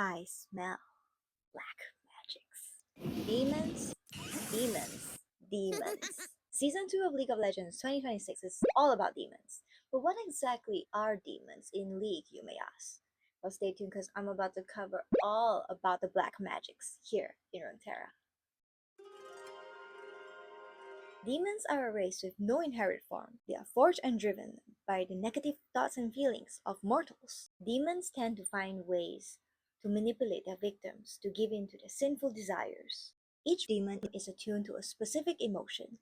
I smell black magics. Demons, demons, demons. Season 2 of League of Legends 2026 is all about demons. But what exactly are demons in League, you may ask? Well, stay tuned because I'm about to cover all about the black magics here in Runeterra. Demons are a race with no inherent form. They are forged and driven by the negative thoughts and feelings of mortals. Demons tend to find ways to manipulate their victims to give in to their sinful desires. Each demon is attuned to a specific emotion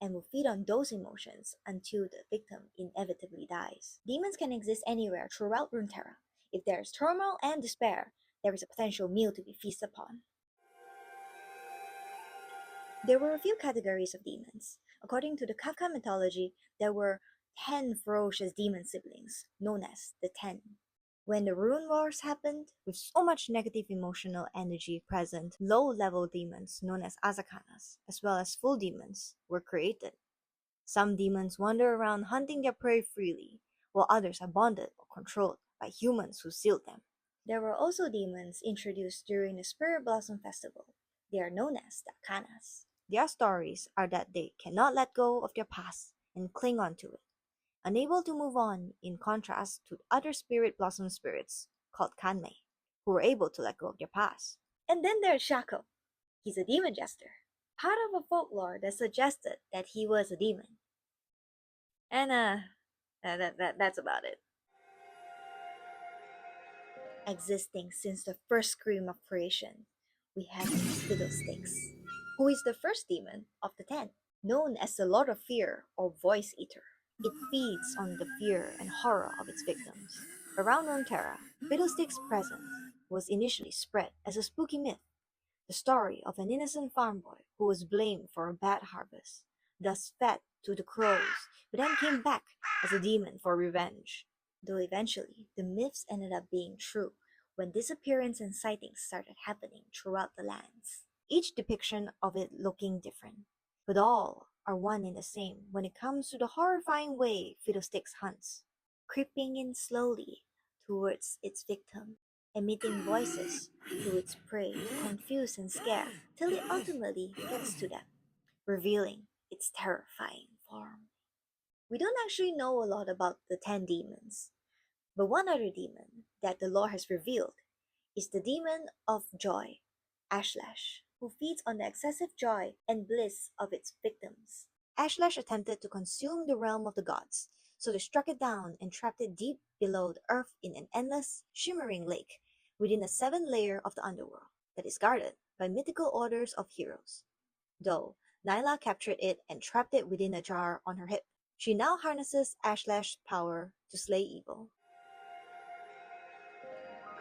and will feed on those emotions until the victim inevitably dies. Demons can exist anywhere throughout Runeterra. If there is turmoil and despair, there is a potential meal to be feasted upon. There were a few categories of demons. According to the Kafka mythology, there were 10 ferocious demon siblings, known as the Ten. When the Rune Wars happened, with so much negative emotional energy present, low-level demons, known as Azakanas, as well as full demons, were created. Some demons wander around hunting their prey freely, while others are bonded or controlled by humans who sealed them. There were also demons introduced during the Spirit Blossom Festival. They are known as the Akanas. Their stories are that they cannot let go of their past and cling on to it, unable to move on, in contrast to other Spirit Blossom spirits called Kanmei, who were able to let go of their past. And then there's Shaco. He's a demon jester, part of a folklore that suggested that he was a demon. And that's about it. Existing since the first scream of creation, we have Fiddlesticks, who is the first demon of the 10, known as the Lord of Fear or Voice Eater. It feeds on the fear and horror of its victims. Around Runeterra, Fiddlestick's presence was initially spread as a spooky myth, the story of an innocent farm boy who was blamed for a bad harvest, thus fed to the crows, but then came back as a demon for revenge. Though eventually, the myths ended up being true when disappearance and sightings started happening throughout the lands, each depiction of it looking different. But all are one and the same when it comes to the horrifying way Fiddlesticks hunts, creeping in slowly towards its victim, emitting voices to its prey to confuse and scare till it ultimately gets to them, revealing its terrifying form. We don't actually know a lot about the 10 demons, but one other demon that the lore has revealed is the demon of joy, Ashlash, who feeds on the excessive joy and bliss of its victims. Ashlash attempted to consume the realm of the gods, so they struck it down and trapped it deep below the earth in an endless, shimmering lake within the 7th layer of the underworld that is guarded by mythical orders of heroes. Though Nyla captured it and trapped it within a jar on her hip, she now harnesses Ashlash's power to slay evil.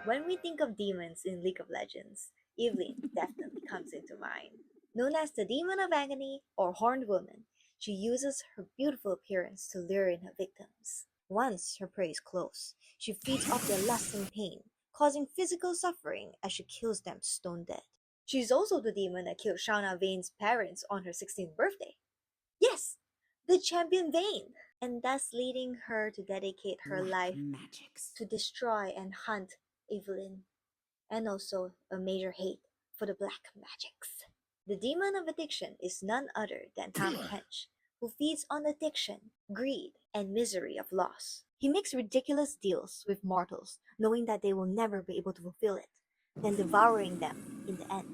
When we think of demons in League of Legends, Evelynn definitely comes into mind. Known as the Demon of Agony or Horned Woman, she uses her beautiful appearance to lure in her victims. Once her prey is close, she feeds off their lust and pain, causing physical suffering as she kills them stone dead. She's also the demon that killed Shauna Vayne's parents on her 16th birthday. Yes, the champion Vayne! And thus leading her to dedicate her life to destroy and hunt Evelynn, and also a major hate for the black magics. The demon of addiction is none other than Tahm Kench, who feeds on addiction, greed, and misery of loss. He makes ridiculous deals with mortals, knowing that they will never be able to fulfill it, then devouring them in the end.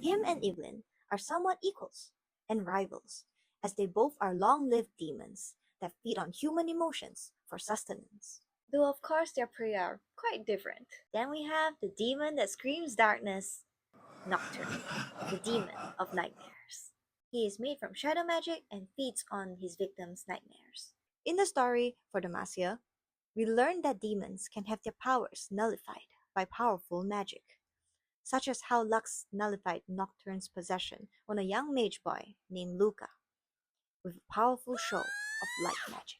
Him and Evelynn are somewhat equals and rivals, as they both are long-lived demons that feed on human emotions for sustenance. Though of course their prey are quite different. Then we have the demon that screams darkness, Nocturne, the demon of nightmares. He is made from shadow magic and feeds on his victims' nightmares. In the story for Demacia, we learn that demons can have their powers nullified by powerful magic, such as how Lux nullified Nocturne's possession on a young mage boy named Luca, with a powerful show of light magic.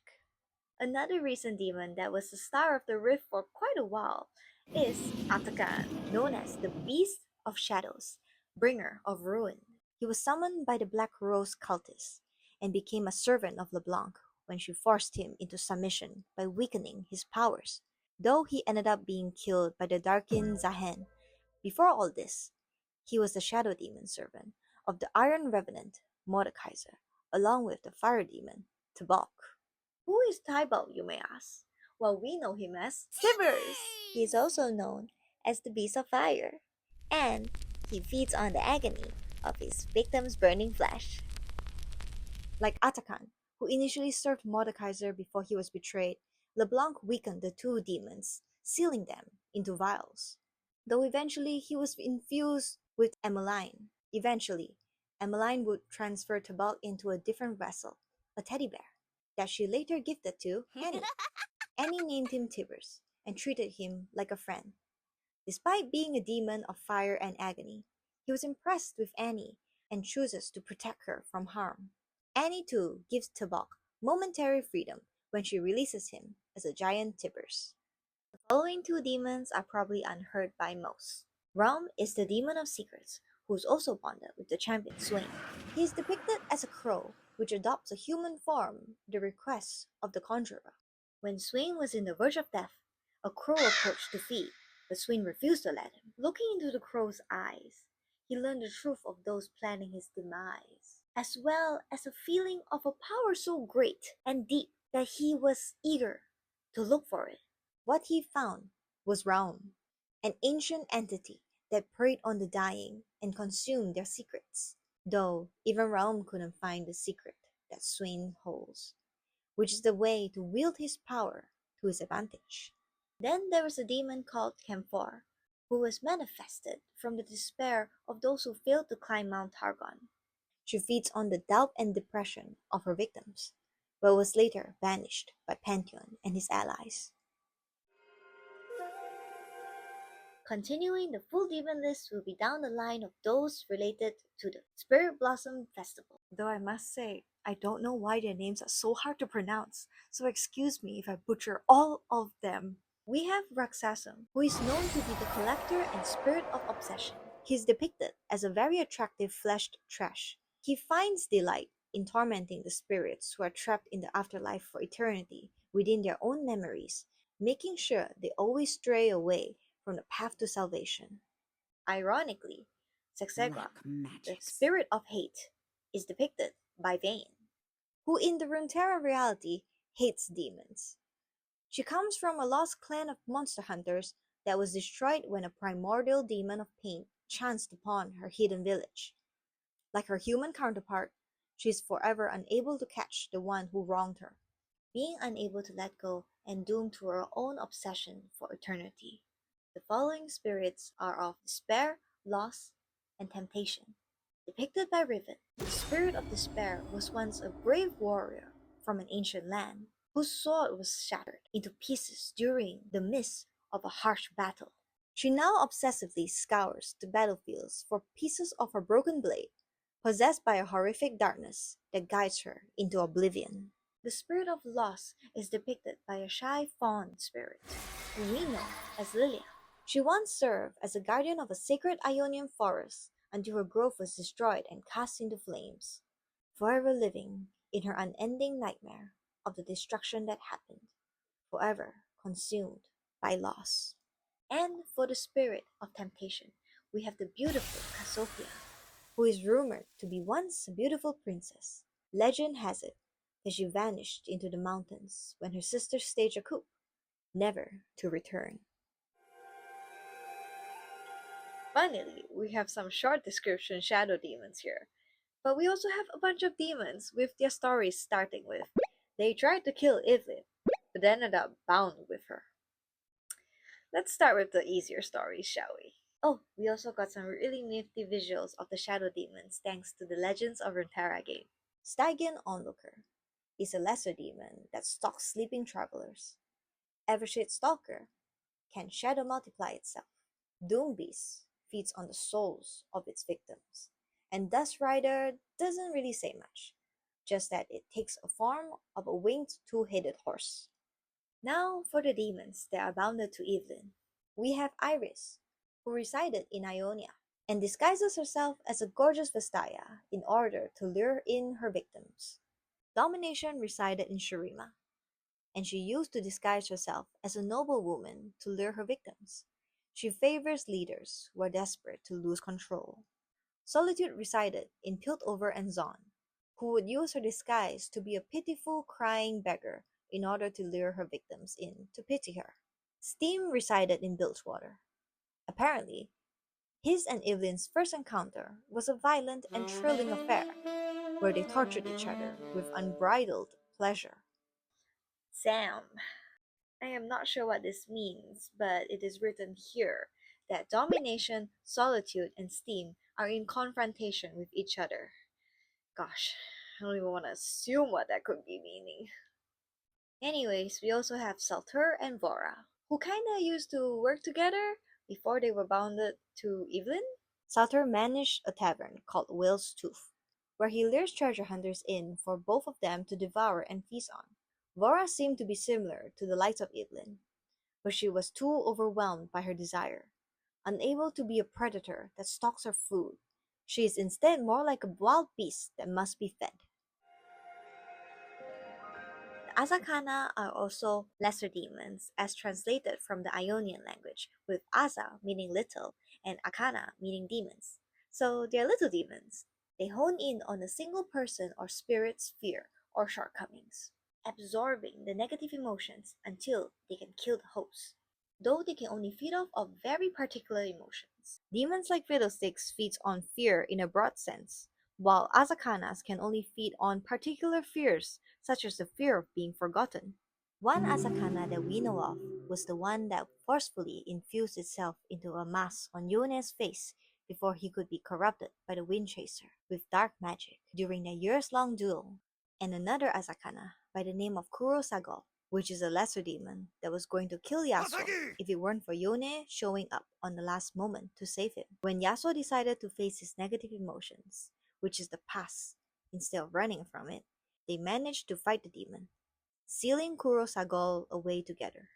Another recent demon that was the star of the rift for quite a while is Atakan, known as the Beast of Shadows, bringer of ruin. He was summoned by the Black Rose cultist and became a servant of LeBlanc when she forced him into submission by weakening his powers. though he ended up being killed by the Darkin Zahen. Before all this, he was the shadow demon servant of the Iron Revenant, Mordekaiser, along with the fire demon, Tubok. Who is Tybalt, you may ask? Well, we know him as Tibers. He is also known as the Beast of Fire, and he feeds on the agony of his victim's burning flesh. Like Atakan, who initially served Mordekaiser before he was betrayed, LeBlanc weakened the two demons, sealing them into vials. Though eventually he was infused with Emmeline. Eventually, Emmeline would transfer Tybalt into a different vessel, a teddy bear, that she later gifted to Annie. Annie named him Tibers and treated him like a friend. Despite being a demon of fire and agony, he was impressed with Annie and chooses to protect her from harm. Annie too gives Tubok momentary freedom when she releases him as a giant Tibers. The following two demons are probably unheard by most. Rom is the demon of secrets, who is also bonded with the champion Swain. He is depicted as a crow, which adopts a human form at the request of the conjurer. When Swain was in the verge of death, a crow approached to feed, but Swain refused to let him. Looking into the crow's eyes, he learned the truth of those planning his demise, as well as a feeling of a power so great and deep that he was eager to look for it. What he found was Raum, an ancient entity that preyed on the dying and consumed their secrets, though even Raum couldn't find the secret that Swain holds, which is the way to wield his power to his advantage. Then there was a demon called Camphor, who was manifested from the despair of those who failed to climb Mount Targon. She feeds on the doubt and depression of her victims, but was later banished by Pantheon and his allies. Continuing, the full demon list will be down the line of those related to the Spirit Blossom Festival. Though I must say, I don't know why their names are so hard to pronounce, so excuse me if I butcher all of them. We have Raksasam, who is known to be the collector and spirit of obsession. He is depicted as a very attractive fleshed trash. He finds delight in tormenting the spirits who are trapped in the afterlife for eternity within their own memories, making sure they always stray away from the path to salvation. Ironically, Sexegua, the spirit of hate, is depicted by Vane, who in the Runeterra reality hates demons. She comes from a lost clan of monster hunters that was destroyed when a primordial demon of pain chanced upon her hidden village. Like her human counterpart, she is forever unable to catch the one who wronged her, being unable to let go and doomed to her own obsession for eternity. The following spirits are of despair, loss, and temptation. Depicted by Rivet, the spirit of despair was once a brave warrior from an ancient land whose sword was shattered into pieces during the midst of a harsh battle. She now obsessively scours the battlefields for pieces of her broken blade, possessed by a horrific darkness that guides her into oblivion. The spirit of loss is depicted by a shy fawn spirit, who we know as Lilia. She once served as a guardian of a sacred Ionian forest until her grove was destroyed and cast into flames, forever living in her unending nightmare of the destruction that happened, forever consumed by loss. And for the spirit of temptation, we have the beautiful Cassiopeia, who is rumored to be once a beautiful princess. Legend has it that she vanished into the mountains when her sister staged a coup, never to return. Finally, we have some short description shadow demons here. But we also have a bunch of demons with their stories starting with they tried to kill Evelyn, but ended up bound with her. Let's start with the easier stories, shall we? Oh, we also got some really nifty visuals of the shadow demons thanks to the Legends of Runeterra game. Stygian Onlooker is a lesser demon that stalks sleeping travelers. Evershade Stalker can shadow multiply itself. Doombeast feeds on the souls of its victims. And Dust Rider doesn't really say much, just that it takes a form of a winged two-headed horse. Now for the demons that are bounded to Evelyn. We have Iris, who resided in Ionia, and disguises herself as a gorgeous Vestaya in order to lure in her victims. Domination resided in Shurima. and she used to disguise herself as a noblewoman to lure her victims. She favors leaders who are desperate to lose control. Solitude resided in Piltover and Zon, who would use her disguise to be a pitiful, crying beggar in order to lure her victims in to pity her. Steam resided in Bilgewater. Apparently, his and Evelyn's first encounter was a violent and thrilling affair where they tortured each other with unbridled pleasure. Sam, I am not sure what this means, but it is written here that domination, solitude, and steam are in confrontation with each other. Gosh, I don't even want to assume what that could be meaning. Anyways, we also have Salter and Vora, who kinda used to work together before they were bounded to Evelyn. Salter managed a tavern called Will's Tooth, where he lures treasure hunters in for both of them to devour and feast on. Vora seemed to be similar to the likes of Evelyn, but she was too overwhelmed by her desire. Unable to be a predator that stalks her food, she is instead more like a wild beast that must be fed. The Azakana are also lesser demons, as translated from the Ionian language, with Aza meaning little and Akana meaning demons. So they're little demons. They hone in on a single person or spirit's fear or shortcomings, absorbing the negative emotions until they can kill the host, though they can only feed off of very particular emotions. Demons like Fiddlesticks feeds on fear in a broad sense, while Azakanas can only feed on particular fears, such as the fear of being forgotten. One Azakana that we know of was the one that forcefully infused itself into a mask on Yone's face before he could be corrupted by the Wind Chaser with dark magic during a years-long duel, and another Azakana by the name of Kurosagol, which is a lesser demon that was going to kill Yasuo if it weren't for Yone showing up on the last moment to save him. When Yasuo decided to face his negative emotions, which is the past, instead of running from it, they managed to fight the demon, sealing Kurosagol away together.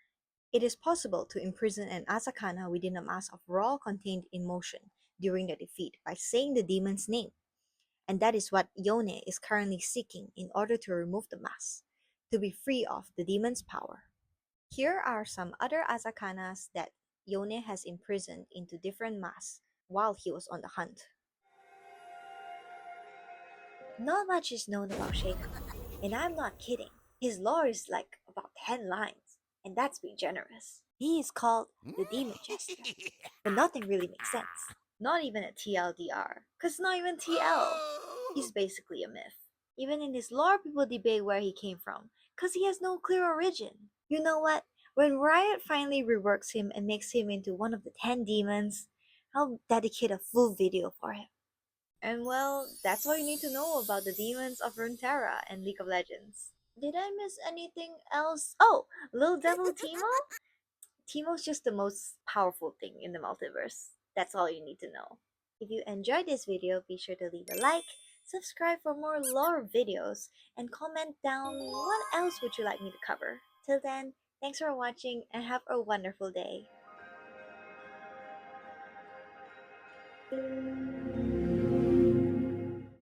It is possible to imprison an Asakana within a mass of raw contained emotion during the defeat by saying the demon's name, and that is what Yone is currently seeking in order to remove the mask, to be free of the demon's power. Here are some other Asakanas that Yone has imprisoned into different masks while he was on the hunt. Not much is known about Shaco, and I'm not kidding. His lore is like about 10 lines, and that's being generous. He is called the Demon Jester, but nothing really makes sense. Not even a TLDR, cause not even TL. He's basically a myth. Even in his lore, people debate where he came from, cause he has no clear origin. You know what? When Riot finally reworks him and makes him into one of the 10 demons, I'll dedicate a full video for him. And well, that's all you need to know about the demons of Runeterra and League of Legends. Did I miss anything else? Oh, Little Devil Timo? Timo's just the most powerful thing in the multiverse. That's all you need to know. If you enjoyed this video, be sure to leave a like, subscribe for more lore videos, and comment down what else would you like me to cover. Till then, thanks for watching and have a wonderful day.